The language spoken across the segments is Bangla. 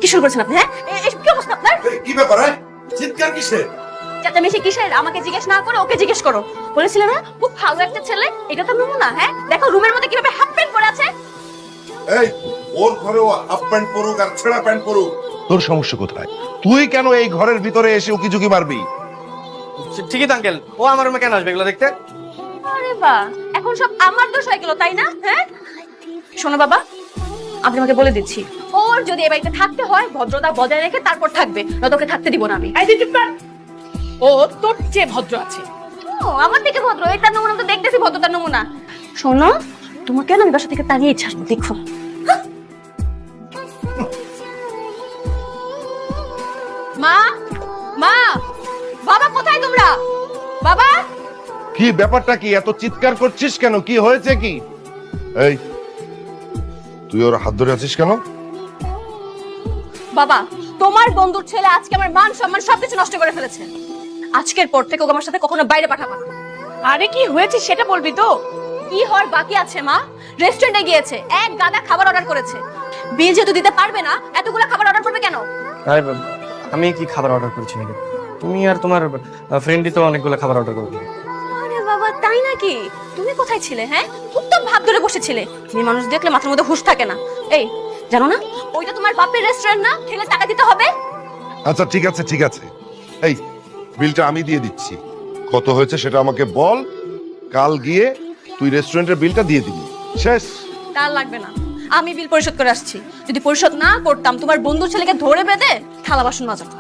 কি শুরু করেছেন আপনি? হ্যাঁ, এসব কি অবস্থা আপনার? কি ব্যাপার? চিৎকার কিসের? চেঁচামেচি কিসের? আমাকে জিজ্ঞেস না করে ওকে জিজ্ঞেস করো। বলেছিলে না খুব ভালো একটা ছেলে, এটা তো নমুনা। হ্যাঁ, দেখো রুমের মধ্যে কিভাবে হাফ প্যান্ট পরে আছে। এই, ওর ঘরেও হাফ প্যান্ট পরুক আর ছেঁড়া প্যান্ট পরুক, তোর সমস্যা কোথায়? তুই কেন এই ঘরের ভিতরে এসে উকি ঝুঁকি মারবি? ঠিকই তো আঙ্কেল, ও আমার রুমে কেন আসবে এগুলো দেখতে? আরে বাহ, এখন সব আমার দোষ হয়ে গেল তাই না? হ্যাঁ, শোনো বাবা, আমি তোমাকে বলে দিচ্ছি, ওর যদি এ বাড়িতে থাকতে হয় ভদ্রতা বজায় রেখে তারপর থাকবে, না তোকে থাকতে দিব না আমি। ও তোর চেয়ে ভদ্র আছে। ও আমার থেকে ভদ্র, এটার নমুনা তো দেখতেছি ভদ্রতার নমুনা। শোনো, তোমাকে না আমি বাসা থেকে তাড়িয়ে ইচ্ছা দেখো। মা, মা, বাবা কোথায় তোমরা? বাবা, কি ব্যাপারটা কি? এত চিৎকার করছিস কেন? কি হয়েছে কি? এই, তুই ওর হাত ধরে আছিস কেন? বাবা, তোমার বন্ধুর ছেলে আজকে আমার মান সম্মান সবকিছু নষ্ট করে ফেলেছে। আজকের পর থেকে ওকে আমার সাথে কখনো বাইরে পাঠাবো না। আরে কি হয়েছে সেটা বলবি তো? কি হওয়ার বাকি আছে মা? রেস্টুরেন্টে গিয়েছে, এক গাদা খাবার অর্ডার করেছে। বিল যেহেতু দিতে পারবে না, এতগুলো খাবার অর্ডার করবে কেন? আরে আমি কি খাবার অর্ডার করেছি নাকি? তুমি আর তোমার ফ্রেন্ডই তো অনেকগুলো খাবার অর্ডার করবে। আরে বাবা, তাই নাকি? তুমি কোথায় ছিলে? হ্যাঁ, উত্তম ভাব ধরে বসেছিলে। মেয়ে মানুষ দেখলে মাথার মধ্যে হুঁশ থাকে না। এই, জানো না ওইটা তোমার বাপের রেস্টুরেন্ট না? খেলে টাকা দিতে হবে। আচ্ছা ঠিক আছে ঠিক আছে, এই বিলটা আমি দিয়ে দিচ্ছি। কত হয়েছে সেটা আমাকে বল, কাল গিয়ে তুই রেস্টুরেন্টের বিলটা দিয়ে দিবি। শেষ। তার লাগবে না, আমি বিল পরিশোধ করে আসছি। যদি পরিশোধ না করতাম তোমার বন্ধুর ছেলেকে ধরে বেঁধে থালা বাসন মাজাতো।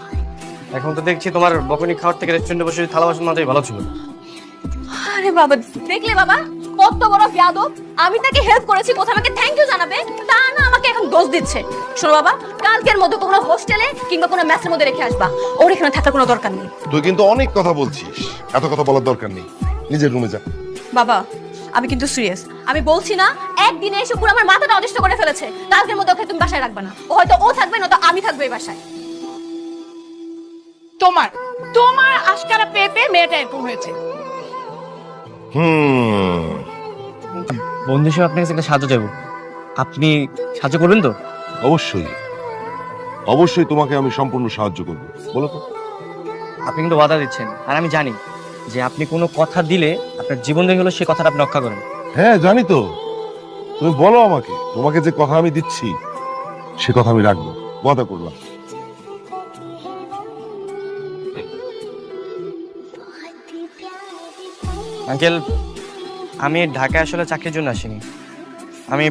এখন তো দেখছি তোমার বকুনি খাওয়ার থেকে রেস্টুরেন্টে বসে থালা বাসন মাজাই ভালো ছিল। আরে বাবা, দেখলে বাবা কত বড় বেয়াদব। আমি তাকে হেল্প করেছি, কোথায় আমাকে থ্যাংক ইউ জানাবে, তা না আমাকে এখন দোষ দিচ্ছে। শোনো বাবা, কালকের মধ্যে কোনো হোস্টেলে কিংবা কোনো মেসের মধ্যে রেখে আসবা। ওর এখানে থাকার কোনো দরকার নেই। তুই কিন্তু অনেক কথা বলছিস, এত কথা বলার দরকার নেই। নিজের রুমে যা। বাবা, আমি কিন্তু সিরিয়াস। আমি বলছি না, একদিনে এসে পুরো আমার মাথাটা অতিষ্ঠ করে ফেলেছে। কালকের মধ্যে ওকে তুমি বাসায় রাখবে না। ও হয়তো ও থাকবে না, তো আমি থাকবো এই বাসায়। তোমার তোমার আশকারা পেয়ে পেয়ে মেয়েটা এরকম হয়েছে। বন্ধু হিসেবে আপনার কাছে একটা সাহায্য চাইবো, আপনি সাহায্য করবেন তো? অবশ্যই অবশ্যই, তোমাকে আমি সম্পূর্ণ সাহায্য করব। বলো তো। আপনি কিন্তু ওয়াদা দিচ্ছেন, আর আমি জানি যে আপনি কোনো কথা দিলে আপনার জীবন থেকে হলো সে কথাটা আপনি রক্ষা করেন। হ্যাঁ জানি তো, তুমি বলো আমাকে, তোমাকে যে কথা আমি দিচ্ছি সে কথা আমি রাখবো, ওয়াদা করলাম। আঙ্কেল, আমি ঢাকায় আসলে চাকরির জন্য আসিনি, আমি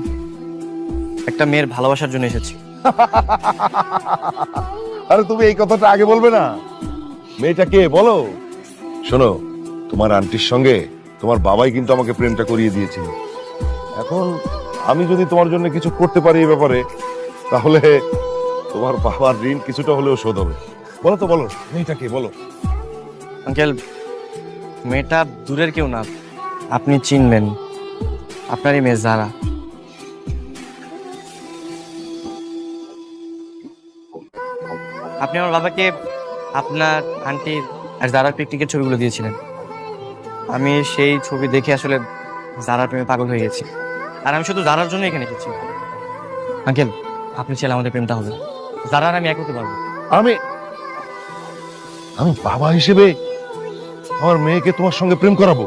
একটা মেয়ের ভালোবাসার জন্য এসেছি। আরে তুমি এই কথাটা আগে বলবে না? মেয়েটা কে বলো? শোনো, তোমার আন্টির সঙ্গে তোমার বাবাই কিন্তু আমাকে প্রেমটা করিয়ে দিয়েছিল। এখন আমি যদি তোমার জন্য কিছু করতে পারি এই ব্যাপারে, তাহলে তোমার বাবার ঋণ কিছুটা হলেও শোধ হবে। বলো তো, বলো মেয়েটা কে বলো। আঙ্কেল, মেয়েটা দূরের কেউ না, আপনি চিনবেন, আপনারই মেয়ে যারা। আপনি আমার বাবাকে আপনার আন্টির আর জারার পিকনিকের ছবিগুলো দিয়েছিলেন। আমি সেই ছবি দেখে আসলে জারার প্রেমে পাগল হয়ে গেছি, আর আমি শুধু জারার জন্য এখানে এসেছি। আঙ্কেল, আপনি চাইলে আমাদের প্রেমটা হবে, জারা আর আমি এক হতে পারবো। আমি আমি বাবা হিসেবে আমার মেয়েকে তোমার সঙ্গে প্রেম করাবো?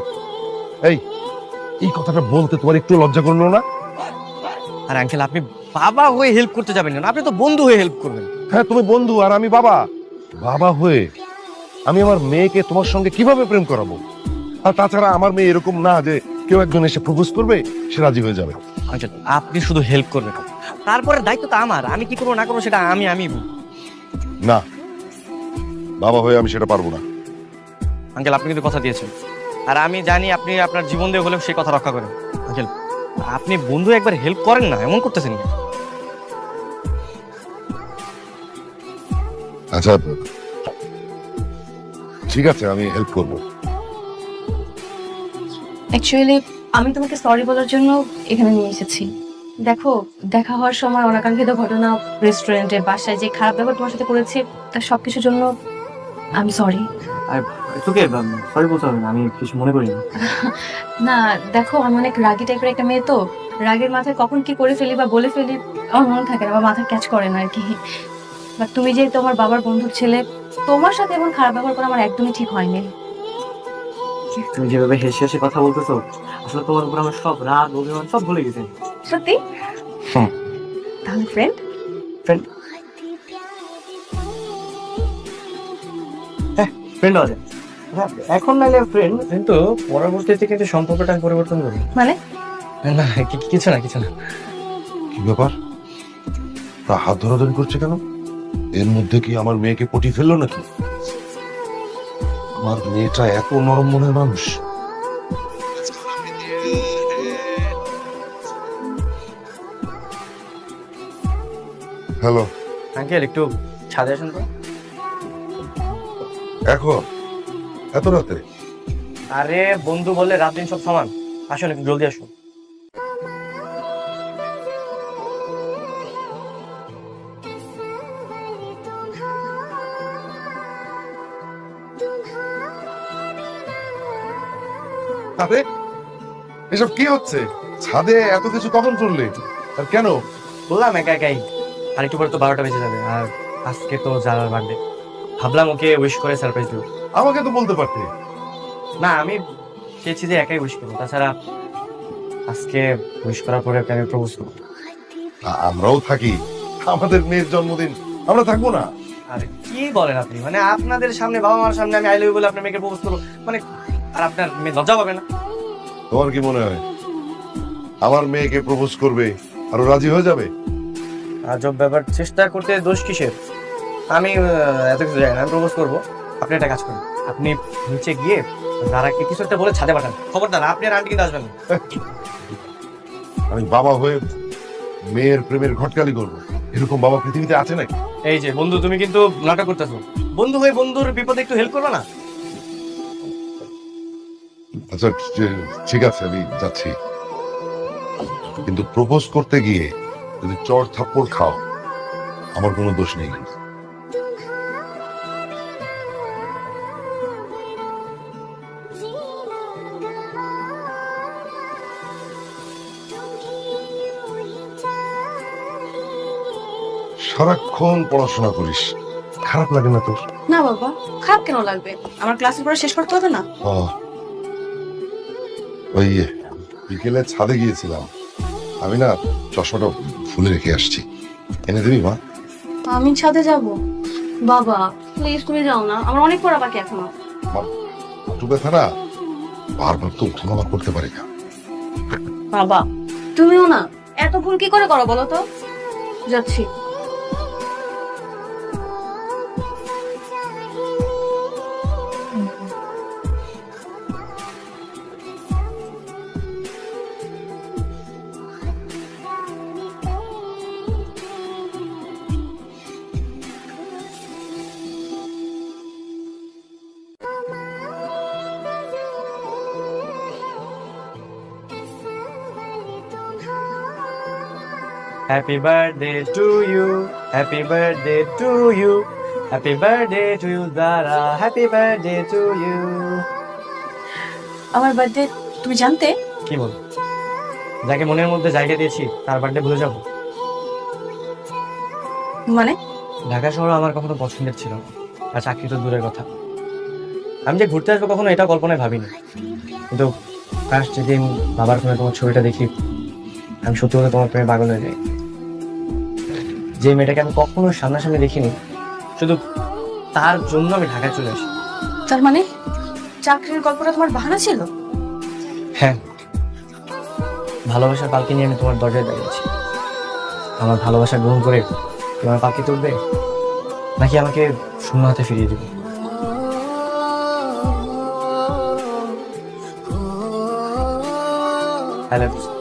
এই কথাটা বলতে তোমার একটু লজ্জা করলো না? আর আঙ্কেল, আপনি বাবা হয়ে হেল্প করতে যাবেন না, আপনি তো বন্ধু হয়ে হেল্প করবেন। হ্যাঁ, তুমি বন্ধু আর আমি বাবা। বাবা হয়ে আমি আমার মেয়েকে তোমার সঙ্গে কিভাবে প্রেম করাবো? আর তাছাড়া আমার মেয়ে এরকম না যে কেউ একজন এসে প্রপোজ করবে সে রাজি হয়ে যাবে। আঙ্কেল, আপনি শুধু হেল্প করবেন, তারপরে দায়িত্ব তো আমার। আমি কি করবো না করবো সেটা আমি বুঝবো। না, বাবা হয়ে আমি সেটা পারবো না। আঙ্কেল, আপনি কিন্তু কথা দিয়েছেন, আর আমি জানি আপনি আপনার জীবন দিয়ে হলেও সেই কথা রক্ষা করেন। আঙ্কেল, আপনি বন্ধু একবার হেল্প করেন না, এমন করতেছেন না। আচ্ছা ঠিক আছে, আমি হেল্প করব। অ্যাকচুয়ালি আমি তোমাকে সরি বলার জন্য এখানে নিয়ে এসেছি। দেখো, দেখা হওয়ার সময় অনাকাঙ্ক্ষিত ঘটনা, রেস্টুরেন্টে, বাসায় যে খারাপ ব্যবহার তোমার সাথে করেছি, তার সবকিছুর জন্য আমি সরি। আর তোকে সরি বলতে হবে না, আমি কিছু মনে করি না। না দেখো, আমি অনেক রাগী টাইপের একটা মেয়ে, তো রাগের মাথায় কখন কি করে ফেলি বা বলে ফেলি আমার মনে থাকে না, বা মাথা ক্যাচ করে না আর কি। বাট তুমি যে তোমার বাবার বন্ধুর ছেলে, তোমার সাথে এমন খারাপ ব্যবহার করা আমার একদমই ঠিক হয়নি। তুমি যেভাবে হেসে হেসে কথা বলতেছো, আসলে তোমার উপর আমার সব রাগ অভিমান সব ভুলে গেছে। সত্যি? হুম। তাহলে ফ্রেন্ড? ফ্রেন্ড, হ্যাঁ ফ্রেন্ড আছে। হ্যাঁ, এখন নাইলে ফ্রেন্ড, কিন্তু পরবর্তীতে কিন্তু সম্পর্কটা আমি পরিবর্তন করি। মানে? না কিছু না কিছু না। কি ব্যাপার? তা হাত ধরাধরি করছে কেন? এর মধ্যে কি আমার মেয়েকে পটি ফেললো নাকি? আমার মেয়েটা এত নরম মনের মানুষ। হ্যালো, আঙ্কেল একটু ছাদে আসুন তো। এখন এত রাতে? আরে বন্ধু বললে রাত দিন সব সমান, আসুন একটু জলদি আসুন। আরে এসব কি হচ্ছে? ছাদে এত কিছু কখন করলে আর কেন? বললাম একা একাই, আর একটু পরে তো 12টা বেজে যাবে, আর আজকে তো জারার বার্থডে, ভাবলাম ওকে উইশ করে সারপ্রাইজ দেবো। আমাকে তো বলতে পারতে। না আমি চেয়েছি যে একাই উইশ করবো, তাছাড়া আজকে উইশ করার পরে ওকে আমি প্রপোজ করবো। আমরাও থাকি, আমাদের মেয়ের জন্মদিন, আমরা থাকবো না? আরে কি বলেন আপনি, মানে আপনাদের সামনে বাবা মার সামনে আমি আই লাভ ইউ বলে আপনার মেয়েকে প্রপোজ করবো, মানে আর আপনার মেয়ে লজ্জা পাবে না? তোমার কি মনে হয় আমার মেয়েকে প্রপোজ করবে আর ও রাজি হয়ে যাবে? আজব ব্যাপার, চেষ্টা করতে দোষ কিসের? আমি এত কিছু জানি না, আমি প্রপোজ করবো। আপনি একটা কাজ করুন, আপনি নিচে গিয়ে দাঁড়াকে কিছু একটা বলে ছাদে পাঠান, খবরদার আপনি আর আন্টি কিন্তু আসবেন না। আমি বাবা হয়ে মেয়ের প্রেমের ঘটকালি করবো, এরকম বাবা পৃথিবীতে আছে নাকি? এই যে বন্ধু, তুমি কিন্তু নাটক করতেছো। বন্ধু হয়ে বন্ধুর বিপদে একটু হেল্প করবে না? আচ্ছা ঠিক আছে, আমি যাচ্ছি, কিন্তু প্রপোজ করতে গিয়ে যদি চড় থাপ্পড় খাও আমার কোনো দোষ নেই। সারাক্ষণ পড়াশোনা করিস, খারাপ লাগে না তোর? না বাবা, খারাপ কেন লাগবে? আমার ক্লাসের পরে শেষ করতে হবে না? ও, ওই বিকেলে ছাদে গিয়েছিলাম, আমি না চশমাটা ভুলে রেখে আসছি, এনে দিবি মা? আমি ছাদে যাব? বাবা প্লিজ তুমি যাও না, আমার অনেক পড়া বাকি এখনো। হাঁটু ব্যথা না, বারবার তো উঠানামা করতে পারি না। বাবা তুমিও না, এত ভুল কি করে করো বলো তো? যাচ্ছি। Happy birthday to you, happy birthday to you, happy birthday to you Dara, happy birthday to you. আমার বার্থডে তুমি জানতে? কি বল, যাকে মনের মধ্যে জায়গা দিয়েছি তার বার্থডে ভুলে যাবো? মানে? ঢাকা শহর আমার কখনো পছন্দের ছিল না, আর চাকরি তো দূরের কথা। আমি যে ঘুরতে আসবো কখনো এটা কল্পনায় ভাবিনি, কিন্তু ফার্স্ট যেদিন বাবার ফোনে তোমার ছবিটা দেখি, আমি সত্যি বলতে তোমার প্রেমে পাগল হয়ে যাই। যে মেয়েটাকে আমি কখনো সামনাসামনি দেখিনি, শুধু তার জন্য আমি ঢাকায় চলে আসি। তার মানে চাকরির গল্পটা তোমার বাহানা ছিল? হ্যাঁ, ভালোবাসার পালকি নিয়ে আমি তোমার দরজায় দাঁড়িয়েছি। আমার ভালোবাসা গ্রহণ করে তোমার পালকি তুলবে, নাকি আমাকে শূন্য হাতে ফিরিয়ে দিবে? I love you.